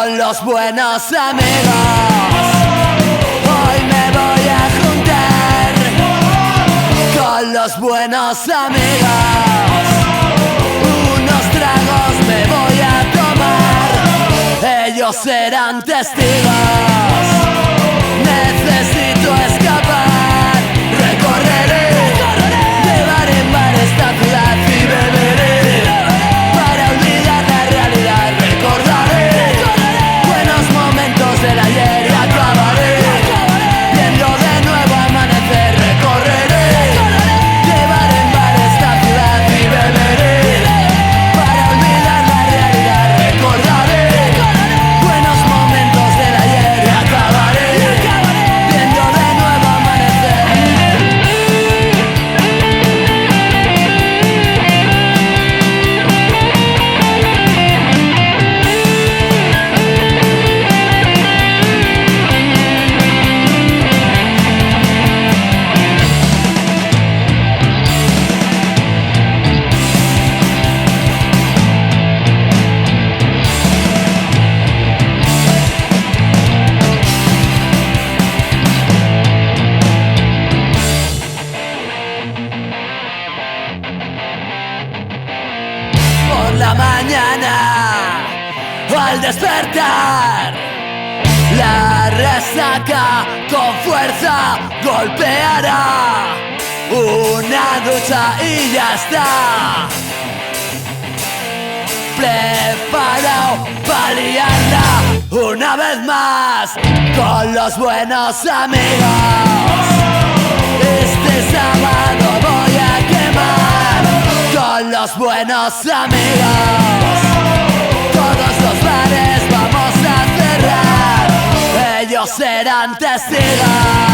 con los buenos amigos. Hoy me voy a juntar con los buenos amigos. Unos tragos me voy a tomar, ellos serán testigos. Necesito escapar, recorreré de bar en bar esta ciudad y beberé para olvidar la realidad. Recordaré buenos momentos del ayer y acabaré viendo de nuevo amanecer. Recorreré de bar en bar esta ciudad y beberé para olvidar la realidad. Recordaré buenos momentos del ayer y acabaré viendo de nuevo amanecer. Por la mañana, al despertar, la resaca con fuerza golpeará. Una ducha y ya está, preparado para liarla una vez más con los buenos amigos. Este sábado voy a quemar con los buenos amigos. Todos los bares vamos a cerrar, ellos serán testigos.